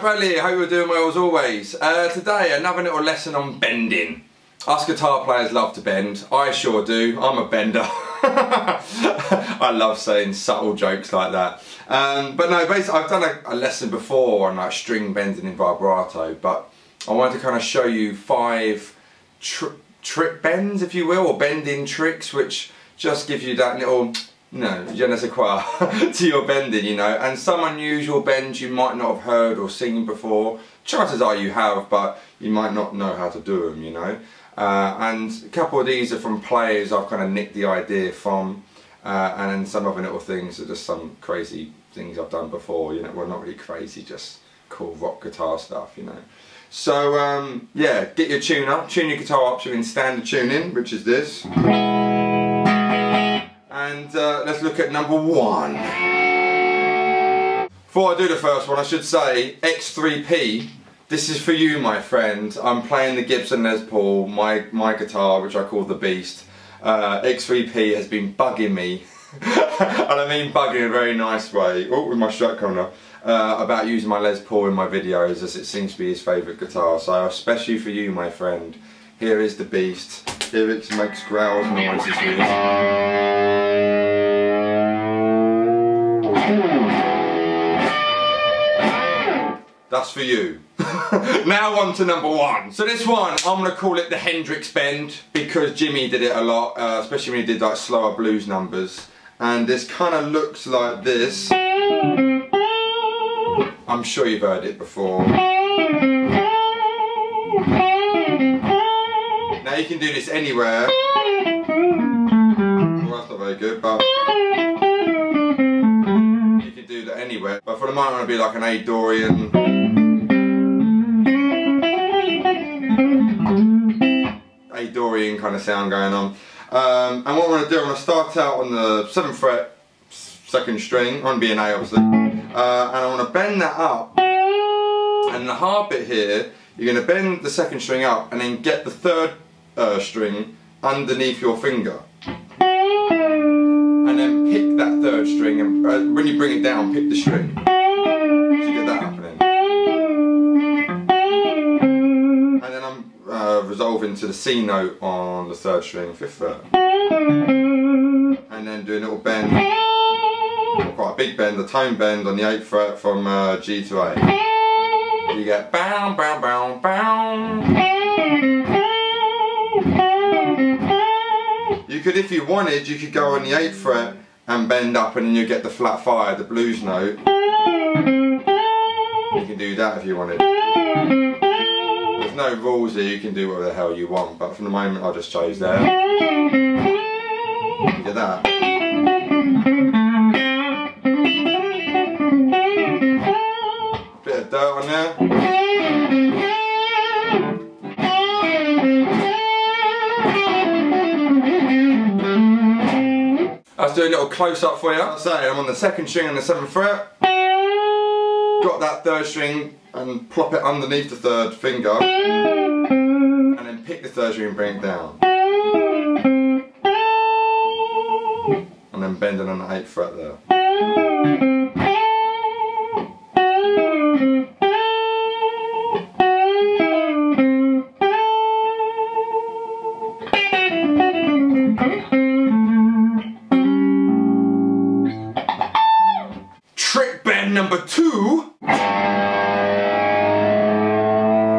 Bradley, hope you're doing well as always. Today, another little lesson on bending. Us guitar players love to bend. I sure do. I'm a bender. I love saying subtle jokes like that. But no, basically, I've done a lesson before on like string bending in vibrato, but I wanted to kind of show you 5 trick bends, if you will, or bending tricks, which just give you that little, you know, je ne sais quoi to your bending, you know. And some unusual bends you might not have heard or seen before. Chances are you have, but you might not know how to do them, you know. And a couple of these are from players I've kind of nicked the idea from, and then some other little things are just some crazy things I've done before, you know. Well, not really crazy, just cool rock guitar stuff, you know. So yeah, get your tune up, tune your guitar up to in standard tuning, which is this. And let's look at number 1. Before I do the first one, I should say X3P. This is for you, my friend. I'm playing the Gibson Les Paul, my guitar, which I call the Beast. X3P has been bugging me, and I mean bugging in a very nice way. Oh, with my strut coming up. About using my Les Paul in my videos, as it seems to be his favourite guitar. So especially for you, my friend, here is the Beast. Here it makes growls noises with it. That's for you. Now on to number 1. So this one, I'm going to call it the Hendrix bend, because Jimmy did it a lot, especially when he did like slower blues numbers. And this kind of looks like this. I'm sure you've heard it before. Now you can do this anywhere. Well, that's not very good, but you can do that anywhere. But for the moment, I'm going to be like an A Dorian. A Dorian kind of sound going on. And what I'm going to do, I'm going to start out on the 7th fret, 2nd string, on B and A obviously. And I want to bend that up, and the hard bit here, you're going to bend the 2nd string up and then get the 3rd string underneath your finger, and then pick that 3rd string, and when you bring it down, pick the string, so you get that happening. And then I'm resolving to the C note on the 3rd string, 5th fret, and then do a little bend, quite a big bend, the tone bend on the 8th fret from G to A. You get bow, bow, bow, bow. You could, if you wanted, you could go on the 8th fret and bend up, and then you get the flat 5, the blues note. You can do that if you wanted. There's no rules here, you can do whatever the hell you want, but for the moment I just chose there. You get that. Bit of dirt on there. Let's do a little close up for you. I'll say I'm on the 2nd string and the 7th fret. Got that 3rd string and plop it underneath the 3rd finger, and then pick the 3rd string and bring it down, and then bending on the 8th fret there. Trick bend number 2.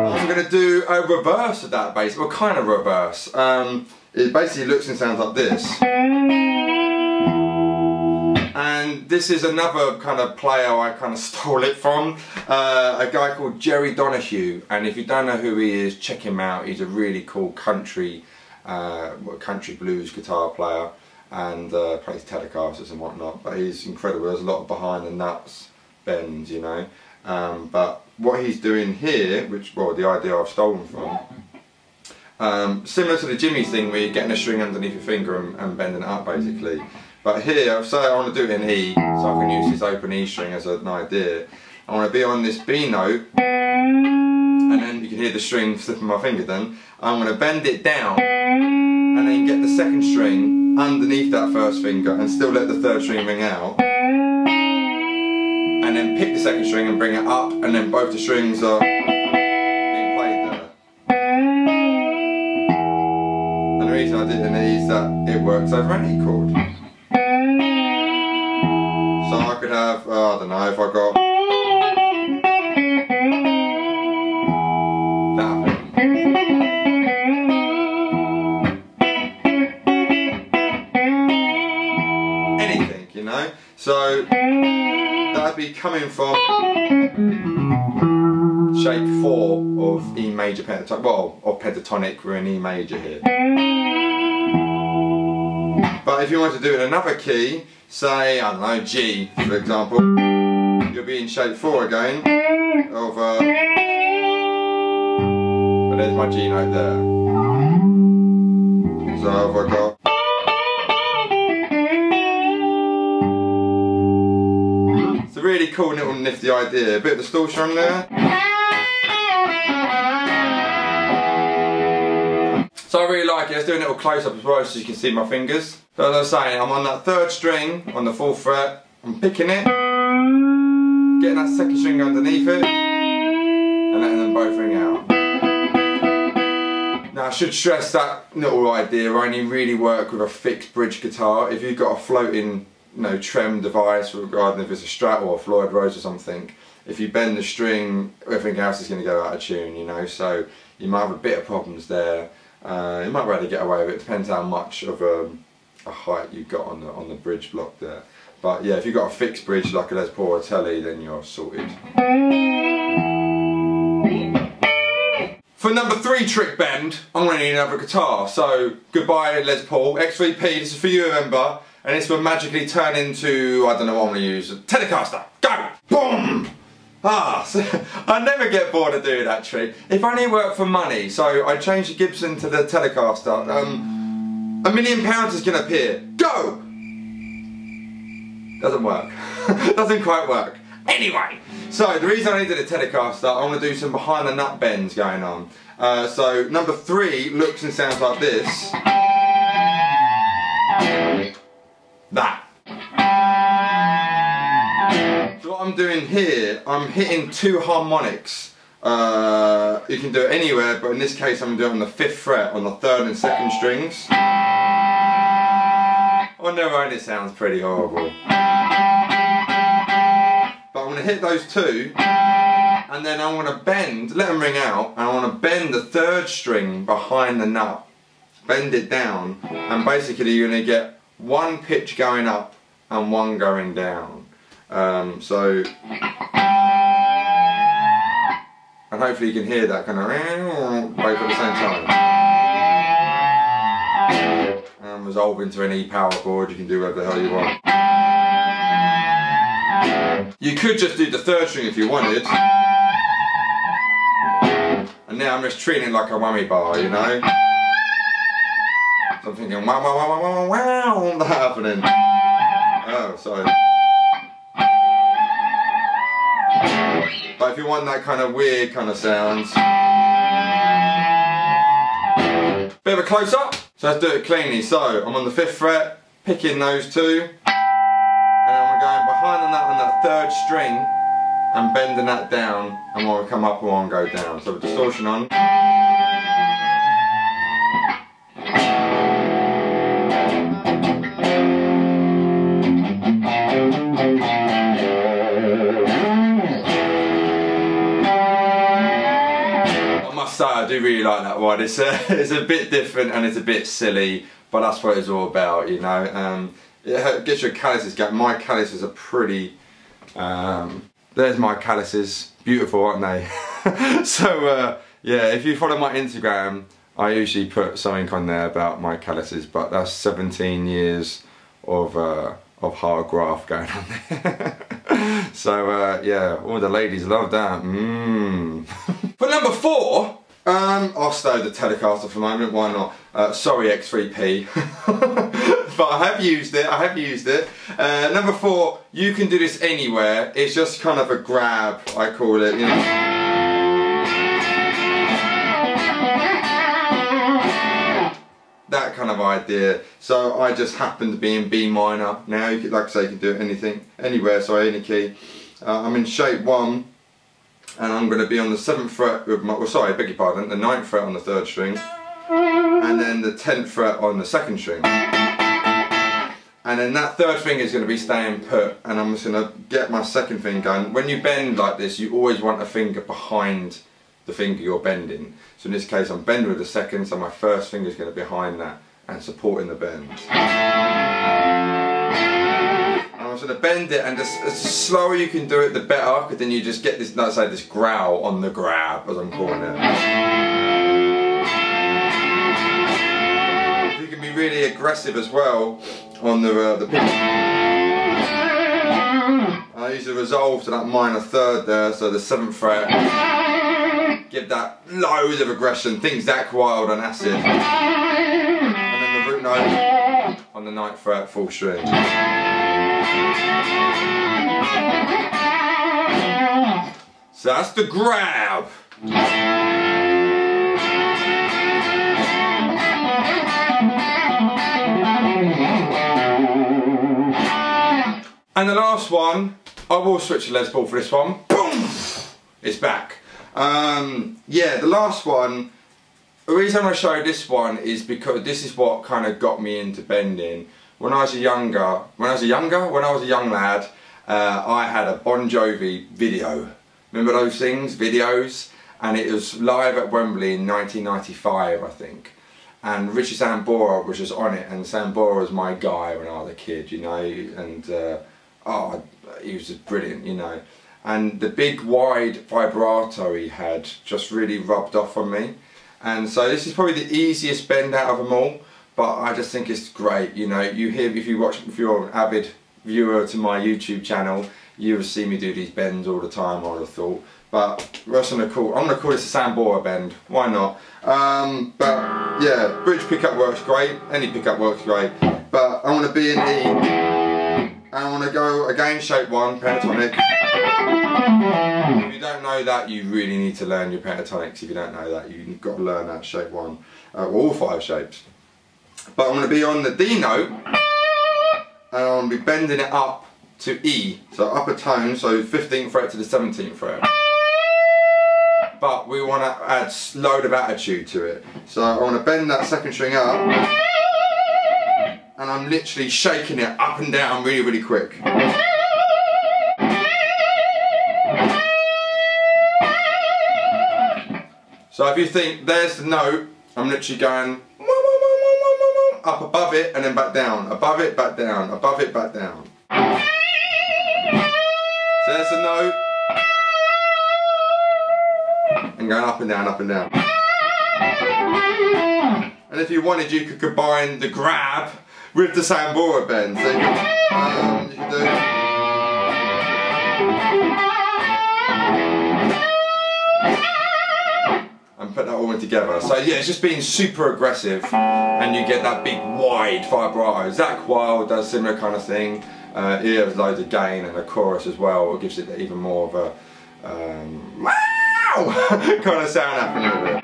I'm going to do a reverse of that basically, well, kind of reverse. It basically looks and sounds like this. And this is another kind of player I kind of stole it from, a guy called Jerry Donahue. And if you don't know who he is, check him out. He's a really cool country blues guitar player, and plays Telecasters and whatnot. But he's incredible. There's a lot of behind the nuts bends, you know. But what he's doing here, which, well, the idea I've stolen from, similar to the Jimmy thing where you're getting a string underneath your finger and bending it up basically. But here, say I want to do it in E, so I can use this open E string as an idea. I want to be on this B note, and then you can hear the string slipping my finger then. I'm going to bend it down, and then get the 2nd string underneath that 1st finger, and still let the 3rd string ring out. And then then pick the second string and bring it up, and then both the strings are being played there. And the reason I did it is that it works over an E chord. So I could have, I don't know, if I got that thing. Anything, you know? So that'd be coming from shape 4 of E major pentatonic, well, of pentatonic, we're in E major here. But if you want to do it in another key, say, I don't know, G, for example, you'll be in shape 4 again, of, but there's my G note there. So if I got, it's a really cool little nifty idea, a bit of distortion on there. So I really like it. Let's do a little close up as well so you can see my fingers. So as I was saying, I'm on that 3rd string on the 4th fret, I'm picking it, getting that 2nd string underneath it, and letting them both ring out. Now I should stress that little idea only really work with a fixed bridge guitar. If you've got a floating, you know, trem device, regarding if it's a Strat or a Floyd Rose or something, if you bend the string, everything else is going to go out of tune, you know, so you might have a bit of problems there. You might be able to get away with it, depends how much of a height you've got on the bridge block there. But yeah, if you've got a fixed bridge like a Les Paul or Telly, then you're sorted. For number 3 trick bend, I'm going to need another guitar. So goodbye Les Paul, X3P, this is for you, remember, and this will magically turn into, I don't know what I'm going to use, a Telecaster. Go! Boom! Ah, so I never get bored of doing that trick. If only it worked for money. So I changed the Gibson to the Telecaster. £1 million is going to appear. Go! Doesn't work. Doesn't quite work. Anyway, so the reason I needed a Telecaster, I want to do some behind the nut bends going on. So number 3 looks and sounds like this. That. So what I'm doing here, I'm hitting 2 harmonics. You can do it anywhere, but in this case I'm doing it on the 5th fret, on the 3rd and 2nd strings. On their own it sounds pretty horrible. But I'm going to hit those 2, and then I want to bend, let them ring out, and I want to bend the 3rd string behind the nut. Bend it down, and basically you're going to get 1 pitch going up and 1 going down. So, and hopefully you can hear that kind of both at the same time. And resolve into an E power chord, you can do whatever the hell you want. You could just do the 3rd string if you wanted. And now I'm just treating it like a whammy bar, you know? So I'm thinking, wow, wow, wow, wow, wow, wow, that's happening. Oh, sorry. But if you want that kind of weird kind of sounds, bit of a close up. So let's do it cleanly. So I'm on the 5th fret, picking those 2, and I'm going behind the nut on that 3rd string and bending that down, and one will come up and one will go down. So with distortion on. I do really like that one. It's a bit different and it's a bit silly, but that's what it's all about, you know. It gets your calluses going. My calluses are pretty. There's my calluses, beautiful, aren't they? So yeah, if you follow my Instagram, I usually put something on there about my calluses, but that's 17 years of hard graft going on there. So yeah, all the ladies love that. For number 4, I'll stow the Telecaster for a moment, why not? Sorry X3P. But I have used it, number 4, you can do this anywhere, it's just kind of a grab, I call it, you know. That kind of idea. So I just happen to be in B minor now. You could, like I say, you can do it anything, anywhere, so any key. I'm in shape 1, and I'm going to be on the 7th fret with my, well, sorry, beg your pardon, the 9th fret on the 3rd string, and then the 10th fret on the 2nd string. And then that 3rd finger is going to be staying put, and I'm just going to get my 2nd finger going. When you bend like this, you always want a finger behind the finger you're bending. So in this case, I'm bending with the 2nd, so my 1st finger is going to be behind that and supporting the bend. I'm just going to bend it, and the slower you can do it, the better, because then you just get this, let's say, this growl on the grab, as I'm calling it. You can be really aggressive as well on the pick. I use the resolve to that minor 3rd there, so the 7th fret. Give that loads of aggression, think Zakk Wylde on acid. And then the root note on the 9th fret, full string. So that's the grab. And the last one, I will switch to Les Paul for this one. Boom! It's back. Yeah, the last one, the reason I show this one is because this is what kind of got me into bending. When I was a young lad, I had a Bon Jovi video. Remember those things, videos? And it was live at Wembley in 1995, I think. And Richie Sambora was just on it, and Sambora was my guy when I was a kid, you know, and oh, he was just brilliant, you know. And the big wide vibrato he had just really rubbed off on me. And so this is probably the easiest bend out of them all, but I just think it's great, you know. You hear, if you're an avid viewer to my YouTube channel, you will see me do these bends all the time, I would have thought. But I'm gonna call this a Sambora bend, why not? But yeah, bridge pickup works great, any pickup works great, but I want to be in E, and I want to go again shape 1, pentatonic. If you don't know that, you really need to learn your pentatonics. If you don't know that, you've got to learn that shape 1, all 5 shapes. But I'm going to be on the D note, and I'm going to be bending it up to E, so upper tone, so 15th fret to the 17th fret. But we want to add a load of attitude to it. So I want to bend that 2nd string up, and I'm literally shaking it up and down really, really quick. So if you think, there's the note, I'm literally going up above it and then back down, above it, back down, above it, back down. So there's the note, and going up and down, up and down. And if you wanted, you could combine the grab with the Sambora bend. So you can do. And put that all in together. So yeah, it's just being super aggressive, and you get that big wide vibrato. Zakk Wylde does similar kind of thing. He has loads of gain and a chorus as well, it gives it even more of a wow kind of sound happening with it.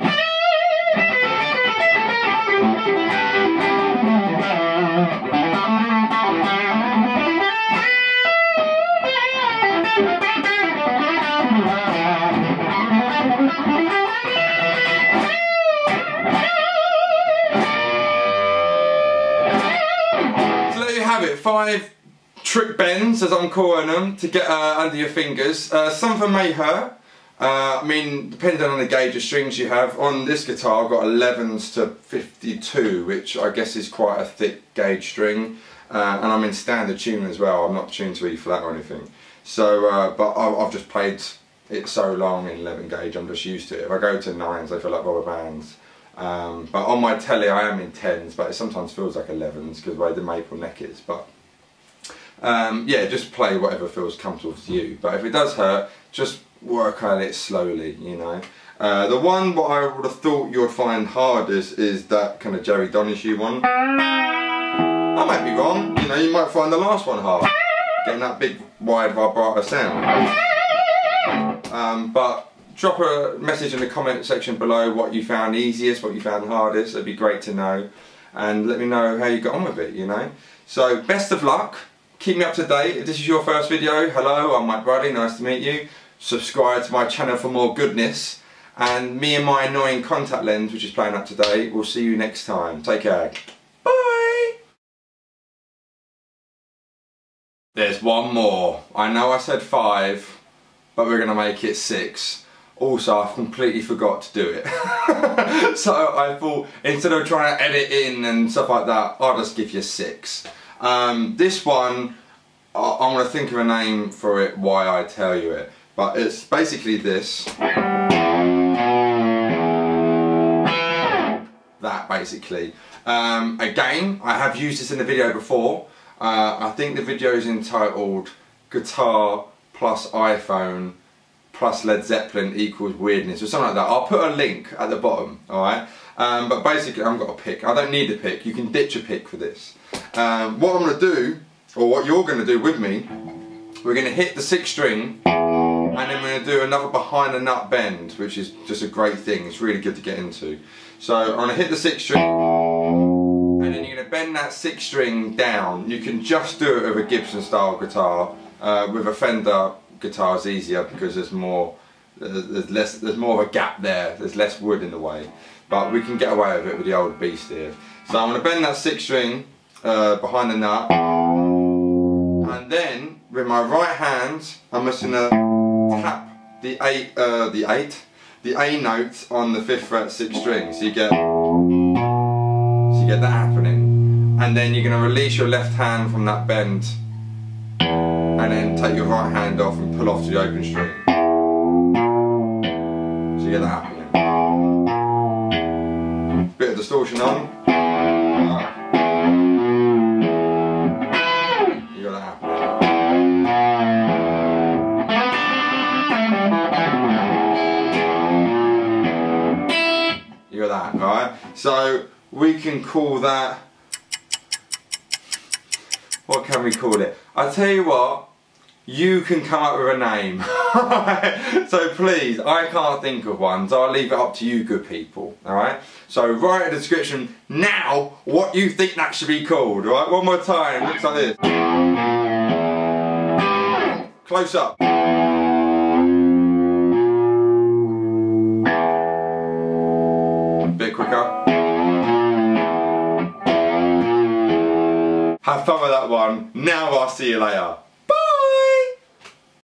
So there you have it, 5 trick bends, as I'm calling them, to get under your fingers. Some of them may hurt. I mean, depending on the gauge of strings you have. On this guitar I've got 11s to 52, which I guess is quite a thick gauge string. And I'm in standard tuning as well, I'm not tuned to E flat or anything. So, but I've just played it so long in 11 gauge, I'm just used to it. If I go to 9s, they feel like rubber bands. But on my telly I am in 10s, but it sometimes feels like 11s because of the way the maple neck is. But yeah, just play whatever feels comfortable to you. But if it does hurt, just work on it slowly, you know. The one what I would have thought you would find hardest is that kind of Jerry Donahue one. I might be wrong, you know, you might find the last one hard, getting that big wide vibrato sound. But drop a message in the comment section below what you found easiest, what you found hardest, it'd be great to know. And let me know how you got on with it, you know. So best of luck. keep me up to date. If this is your first video, hello, I'm Mike Bradley, nice to meet you. Subscribe to my channel for more goodness. And me and my annoying contact lens, which is playing up today, we'll see you next time. Take care. Bye! There's one more. I know I said 5, but we're going to make it 6. Also, I completely forgot to do it. So I thought, instead of trying to edit in and stuff like that, I'll just give you 6. This one, I'm going to think of a name for it while I tell you it. But it's basically this. That basically. Again, I have used this in a video before. I think the video is entitled Guitar plus iPhone plus Led Zeppelin equals weirdness or something like that. I'll put a link at the bottom, alright? But basically I haven't got a pick. I don't need a pick. You can ditch a pick for this. What I'm going to do, or what you're going to do with me, we're going to hit the 6th string and then we're going to do another behind the nut bend, which is just a great thing. It's really good to get into. So I'm going to hit the 6th string and then you're going to bend that 6th string down. You can just do it with a Gibson style guitar. With a Fender guitar is easier because there's more of a gap there. There's less wood in the way. But we can get away with it with the old beast here. So I'm going to bend that 6th string behind the nut, and then with my right hand I'm just going to tap the A note on the 5th fret 6th string. So you get that happening, and then you're going to release your left hand from that bend, and then take your right hand off and pull off to the open string. So you get that happening. Bit of distortion on. You got that happening. You got that, alright? So we can call that, what can we call it? I tell you what, you can come up with a name. So please, I can't think of one, so I'll leave it up to you good people, alright? So write in the description now what you think that should be called, alright? One more time, it looks like this. Close up. Bit quicker. Have fun with that one. Now I'll see you later.